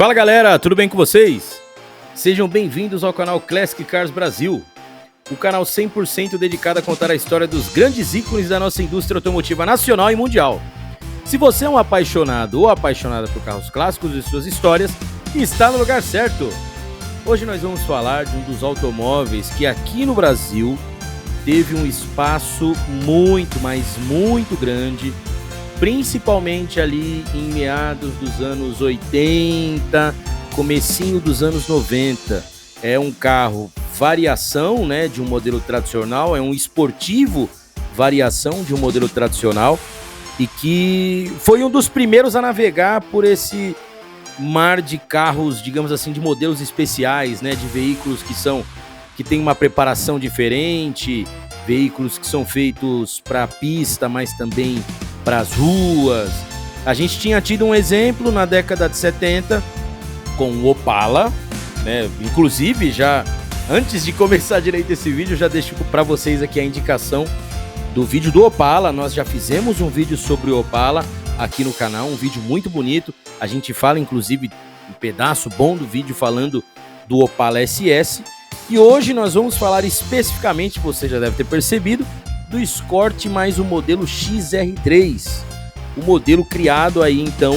Fala galera, tudo bem com vocês? Sejam bem-vindos ao canal Classic Cars Brasil, o canal 100% dedicado a contar a história dos grandes ícones da nossa indústria automotiva nacional e mundial. Se você é um apaixonado ou apaixonada por carros clássicos e suas histórias, está no lugar certo. Hoje nós vamos falar de um dos automóveis que aqui no Brasil teve um espaço muito grande, principalmente ali em meados dos anos 80, comecinho dos anos 90. É um carro variação, né, de um modelo tradicional, é um esportivo variação de um modelo tradicional e que foi um dos primeiros a navegar por esse mar de carros, digamos assim, de modelos especiais, né, de veículos que têm uma preparação diferente, veículos que são feitos para a pista, mas também para as ruas. A gente tinha tido um exemplo na década de 70 com o Opala, né? Inclusive, já antes de começar direito esse vídeo, já deixo para vocês aqui a indicação do vídeo do Opala. Nós já fizemos um vídeo sobre o Opala aqui no canal, um vídeo muito bonito. A gente fala, inclusive, um pedaço bom do vídeo falando do Opala SS. E hoje nós vamos falar especificamente, você já deve ter percebido, do Escort mais o modelo XR3, o modelo criado aí então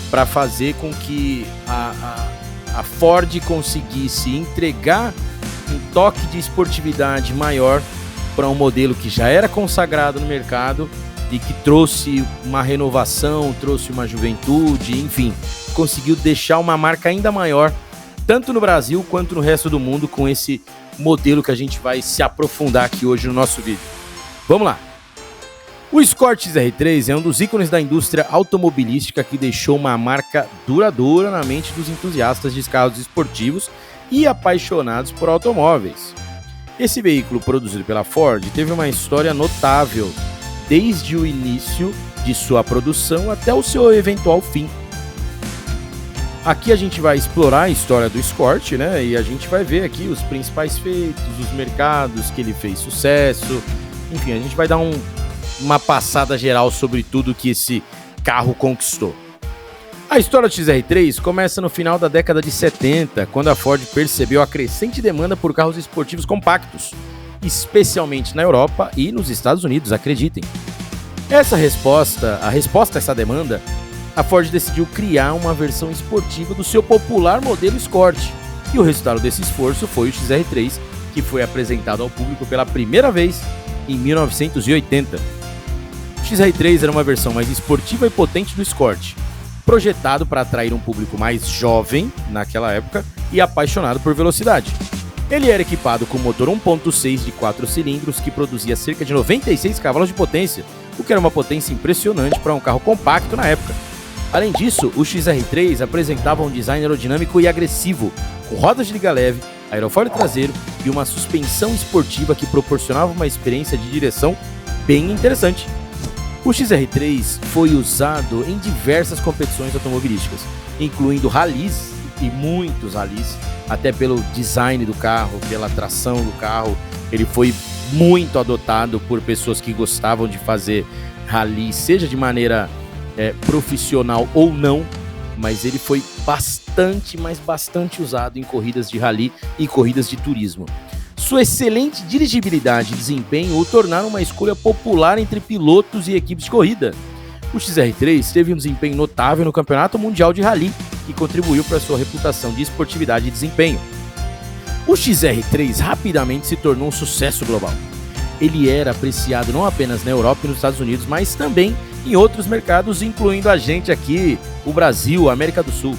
para fazer com que a Ford conseguisse entregar um toque de esportividade maior para um modelo que já era consagrado no mercado e que trouxe uma renovação, trouxe uma juventude, enfim, conseguiu deixar uma marca ainda maior, tanto no Brasil quanto no resto do mundo, com esse modelo que a gente vai se aprofundar aqui hoje no nosso vídeo. Vamos lá! O Escort XR3 é um dos ícones da indústria automobilística que deixou uma marca duradoura na mente dos entusiastas de carros esportivos e apaixonados por automóveis. Esse veículo produzido pela Ford teve uma história notável, desde o início de sua produção até o seu eventual fim. Aqui a gente vai explorar a história do Escort, né? E a gente vai ver aqui os principais feitos, os mercados que ele fez sucesso. Enfim, a gente vai dar uma passada geral sobre tudo que esse carro conquistou. A história do XR3 começa no final da década de 70, quando a Ford percebeu a crescente demanda por carros esportivos compactos, especialmente na Europa e nos Estados Unidos, acreditem. A resposta a essa demanda, a Ford decidiu criar uma versão esportiva do seu popular modelo Escort, e o resultado desse esforço foi o XR3, que foi apresentado ao público pela primeira vez em 1980. O XR3 era uma versão mais esportiva e potente do Escort, projetado para atrair um público mais jovem naquela época e apaixonado por velocidade. Ele era equipado com motor 1.6 de 4 cilindros que produzia cerca de 96 cavalos de potência, o que era uma potência impressionante para um carro compacto na época. Além disso, o XR3 apresentava um design aerodinâmico e agressivo, com rodas de liga leve, aerofólio traseiro e uma suspensão esportiva que proporcionava uma experiência de direção bem interessante. O XR3 foi usado em diversas competições automobilísticas, incluindo rallies e muitos rallies, até pelo design do carro, pela tração do carro. Ele foi muito adotado por pessoas que gostavam de fazer rally, seja de maneira profissional ou não, mas ele foi bastante usado em corridas de rally e corridas de turismo. Sua excelente dirigibilidade e desempenho o tornaram uma escolha popular entre pilotos e equipes de corrida. O XR3 teve um desempenho notável no Campeonato Mundial de Rally, que contribuiu para sua reputação de esportividade e desempenho. O XR3 rapidamente se tornou um sucesso global. Ele era apreciado não apenas na Europa e nos Estados Unidos, mas também em outros mercados, incluindo a gente aqui, o Brasil, a América do Sul.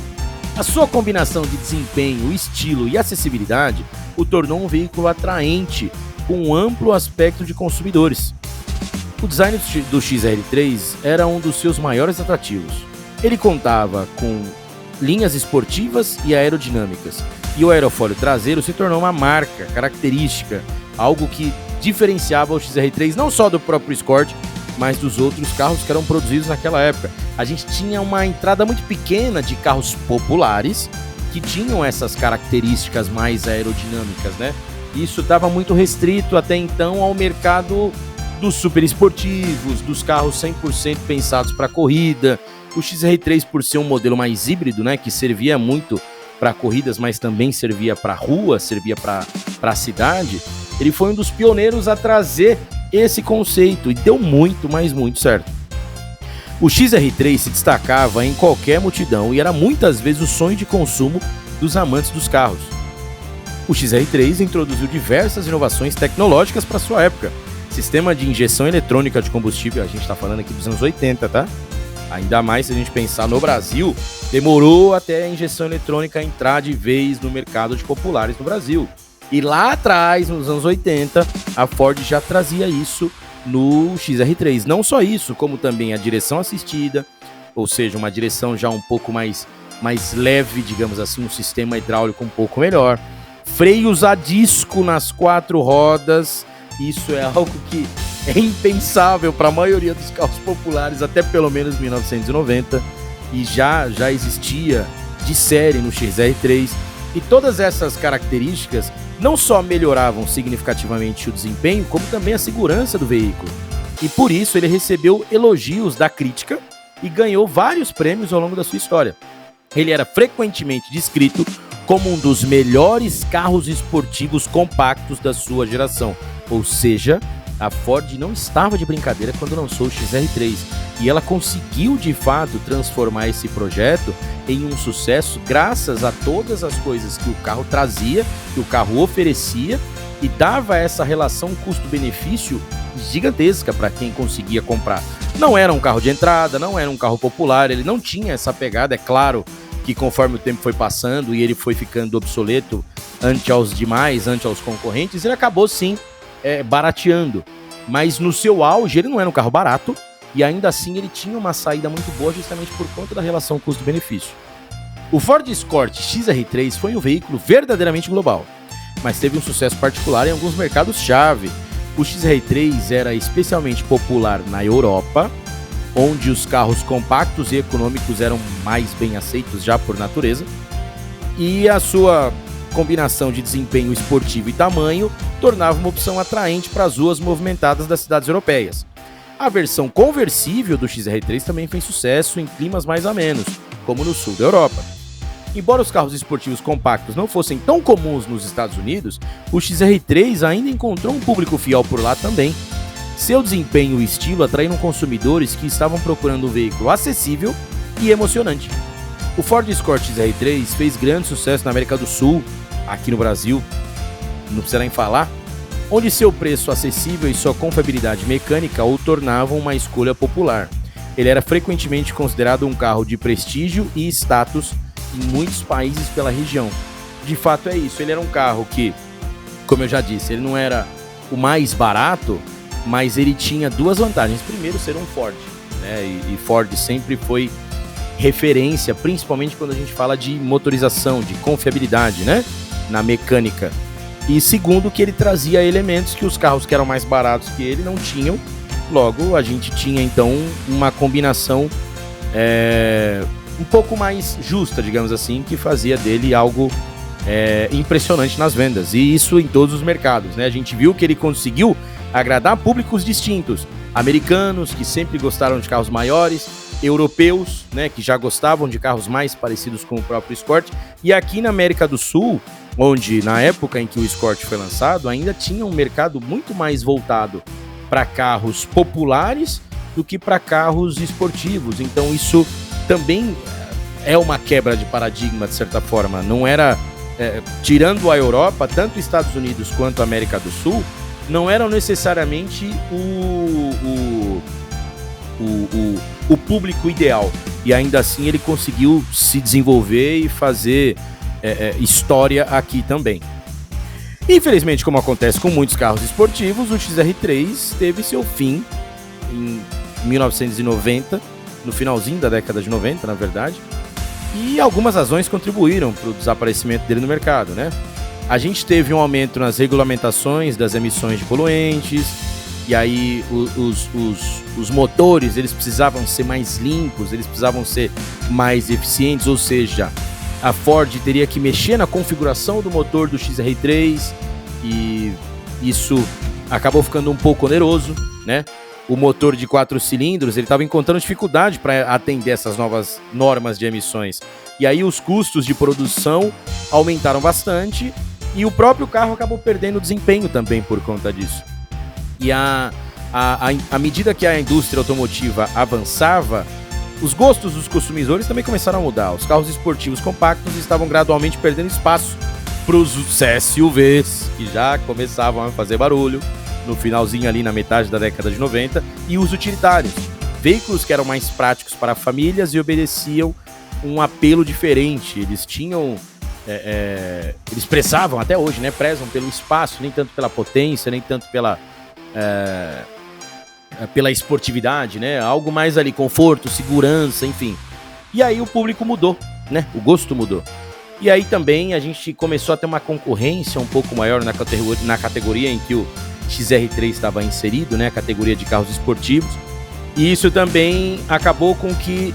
A sua combinação de desempenho, estilo e acessibilidade o tornou um veículo atraente, com um amplo aspecto de consumidores. O design do XR3 era um dos seus maiores atrativos. Ele contava com linhas esportivas e aerodinâmicas, e o aerofólio traseiro se tornou uma marca característica, algo que diferenciava o XR3 não só do próprio Escort, mas dos outros carros que eram produzidos naquela época. A gente tinha uma entrada muito pequena de carros populares que tinham essas características mais aerodinâmicas, né? Isso estava muito restrito até então ao mercado dos super esportivos, dos carros 100% pensados para corrida, O XR3, por ser um modelo mais híbrido, né, que servia muito para corridas, mas também servia para rua, servia para a cidade, ele foi um dos pioneiros a trazer esse conceito e deu muito, mas muito certo. O XR3 se destacava em qualquer multidão e era muitas vezes o sonho de consumo dos amantes dos carros. O XR3 introduziu diversas inovações tecnológicas para sua época. Sistema de injeção eletrônica de combustível, a gente está falando aqui dos anos 80, tá? Ainda mais se a gente pensar no Brasil, demorou até a injeção eletrônica entrar de vez no mercado de populares no Brasil. E lá atrás, nos anos 80, a Ford já trazia isso no XR3. Não só isso, como também a direção assistida, ou seja, uma direção já um pouco mais leve, digamos assim, um sistema hidráulico um pouco melhor. Freios a disco nas 4 rodas, isso é algo que é impensável para a maioria dos carros populares, até pelo menos 1990, e já existia de série no XR3. E todas essas características não só melhoravam significativamente o desempenho, como também a segurança do veículo. E por isso ele recebeu elogios da crítica e ganhou vários prêmios ao longo da sua história. Ele era frequentemente descrito como um dos melhores carros esportivos compactos da sua geração, ou seja, a Ford não estava de brincadeira quando lançou o XR3, e ela conseguiu de fato transformar esse projeto em um sucesso graças a todas as coisas que o carro trazia, que o carro oferecia, e dava essa relação custo-benefício gigantesca para quem conseguia comprar. Não era um carro de entrada, não era um carro popular, ele não tinha essa pegada, é claro que conforme o tempo foi passando e ele foi ficando obsoleto ante aos demais, ante aos concorrentes, ele acabou sim barateando, mas no seu auge ele não era um carro barato e ainda assim ele tinha uma saída muito boa justamente por conta da relação custo-benefício. O Ford Escort XR3 foi um veículo verdadeiramente global, mas teve um sucesso particular em alguns mercados-chave. O XR3 era especialmente popular na Europa, onde os carros compactos e econômicos eram mais bem aceitos já por natureza, e a sua combinação de desempenho esportivo e tamanho tornava uma opção atraente para as ruas movimentadas das cidades europeias. A versão conversível do XR3 também fez sucesso em climas mais amenos, como no sul da Europa. Embora os carros esportivos compactos não fossem tão comuns nos Estados Unidos, o XR3 ainda encontrou um público fiel por lá também. Seu desempenho e estilo atraíram consumidores que estavam procurando um veículo acessível e emocionante. O Ford Escort XR3 fez grande sucesso na América do Sul, aqui no Brasil, não precisa nem falar, onde seu preço acessível e sua confiabilidade mecânica o tornavam uma escolha popular. Ele era frequentemente considerado um carro de prestígio e status em muitos países pela região. De fato é isso, ele era um carro que, como eu já disse, ele não era o mais barato, mas ele tinha duas vantagens. Primeiro, ser um Ford, né? E Ford sempre foi referência, principalmente quando a gente fala de motorização, de confiabilidade, né? Na mecânica. E segundo, que ele trazia elementos que os carros que eram mais baratos que ele não tinham. Logo, a gente tinha então uma combinação um pouco mais justa, digamos assim, que fazia dele algo impressionante nas vendas. E isso em todos os mercados, né? A gente viu que ele conseguiu agradar públicos distintos, americanos, que sempre gostaram de carros maiores, europeus, né, que já gostavam de carros mais parecidos com o próprio Escort, e aqui na América do Sul, onde na época em que o Escort foi lançado, ainda tinha um mercado muito mais voltado para carros populares do que para carros esportivos. Então isso também é uma quebra de paradigma, de certa forma. Não era, tirando a Europa, tanto os Estados Unidos quanto a América do Sul, não eram necessariamente o público ideal. E ainda assim ele conseguiu se desenvolver e fazer história aqui também. Infelizmente, como acontece com muitos carros esportivos, o XR3 teve seu fim em 1990, no finalzinho da década de 90, na verdade, e algumas razões contribuíram para o desaparecimento dele no mercado, né? A gente teve um aumento nas regulamentações das emissões de poluentes, e aí os motores eles precisavam ser mais limpos, eles precisavam ser mais eficientes, ou seja, a Ford teria que mexer na configuração do motor do XR3 e isso acabou ficando um pouco oneroso, né? o motor de 4 cilindros, ele estava encontrando dificuldade para atender essas novas normas de emissões. E aí os custos de produção aumentaram bastante e o próprio carro acabou perdendo desempenho também por conta disso. E à medida que a indústria automotiva avançava, os gostos dos consumidores também começaram a mudar. Os carros esportivos compactos estavam gradualmente perdendo espaço para os SUVs, que já começavam a fazer barulho no finalzinho ali, na metade da década de 90, e os utilitários, veículos que eram mais práticos para famílias e obedeciam um apelo diferente. Eles tinham, eles prezavam até hoje, né? Prezam pelo espaço, nem tanto pela potência, nem tanto pela esportividade, né? Algo mais ali, conforto, segurança, enfim. E aí o público mudou, né? O gosto mudou. E aí também a gente começou a ter uma concorrência um pouco maior na categoria em que o XR3 estava inserido, né? A categoria de carros esportivos. E isso também acabou com que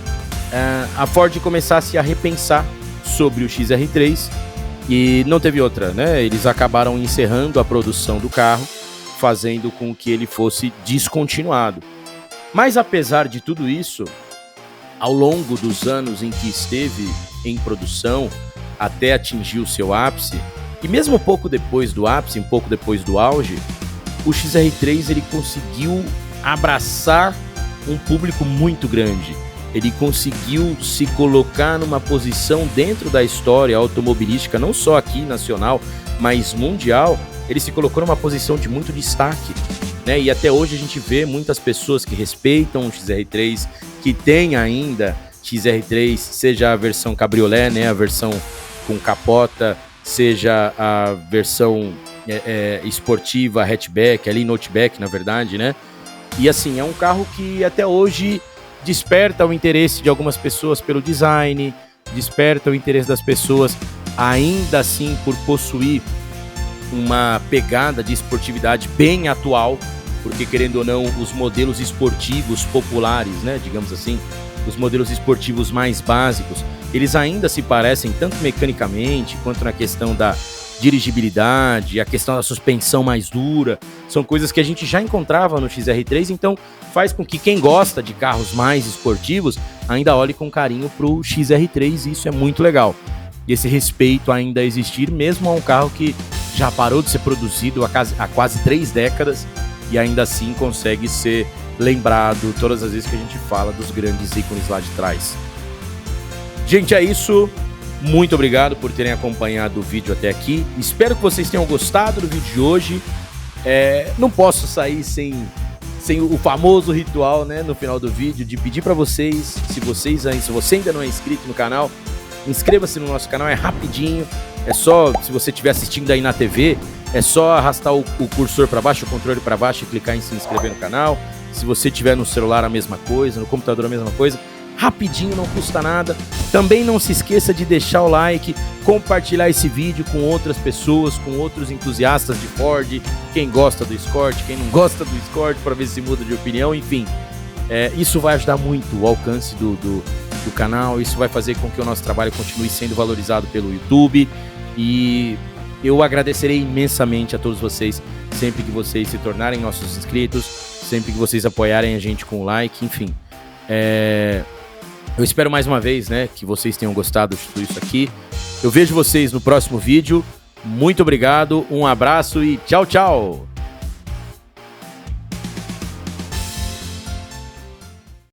a Ford começasse a repensar sobre o XR3 e não teve outra, né? Eles acabaram encerrando a produção do carro, fazendo com que ele fosse descontinuado. Mas apesar de tudo isso, ao longo dos anos em que esteve em produção, até atingir o seu ápice, e mesmo um pouco depois do ápice, um pouco depois do auge, o XR3 ele conseguiu abraçar um público muito grande. Ele conseguiu se colocar numa posição dentro da história automobilística, não só aqui nacional, mas mundial. Ele se colocou numa posição de muito destaque, né? E até hoje a gente vê muitas pessoas que respeitam o XR3, que tem ainda XR3, seja a versão cabriolé, né? A versão com capota, seja a versão esportiva, hatchback, ali notchback, na verdade, né? E assim, é um carro que até hoje desperta o interesse de algumas pessoas pelo design, desperta o interesse das pessoas ainda assim por possuir uma pegada de esportividade bem atual, porque querendo ou não, os modelos esportivos populares, né, digamos assim, os modelos esportivos mais básicos, eles ainda se parecem tanto mecanicamente quanto na questão da dirigibilidade, a questão da suspensão mais dura, são coisas que a gente já encontrava no XR3, então faz com que quem gosta de carros mais esportivos ainda olhe com carinho pro XR3 e isso é muito legal. E esse respeito ainda existir, mesmo a um carro que já parou de ser produzido há quase 3 décadas e ainda assim consegue ser lembrado todas as vezes que a gente fala dos grandes ícones lá de trás. Gente, é isso. Muito obrigado por terem acompanhado o vídeo até aqui. Espero que vocês tenham gostado do vídeo de hoje. Não posso sair sem o famoso ritual, né, no final do vídeo, de pedir para vocês, se você ainda não é inscrito no canal, inscreva-se no nosso canal, é rapidinho. É só, se você estiver assistindo aí na TV, é só arrastar o cursor para baixo, o controle para baixo e clicar em se inscrever no canal. Se você tiver no celular a mesma coisa, no computador a mesma coisa, rapidinho, não custa nada. Também não se esqueça de deixar o like, compartilhar esse vídeo com outras pessoas, com outros entusiastas de Ford, quem gosta do Escort, quem não gosta do Escort, para ver se muda de opinião, enfim. Isso vai ajudar muito o alcance do canal, isso vai fazer com que o nosso trabalho continue sendo valorizado pelo YouTube e eu agradecerei imensamente a todos vocês, sempre que vocês se tornarem nossos inscritos, sempre que vocês apoiarem a gente com o like, enfim. Eu espero mais uma vez, né, que vocês tenham gostado de tudo isso aqui. Eu vejo vocês no próximo vídeo. Muito obrigado, um abraço e tchau, tchau!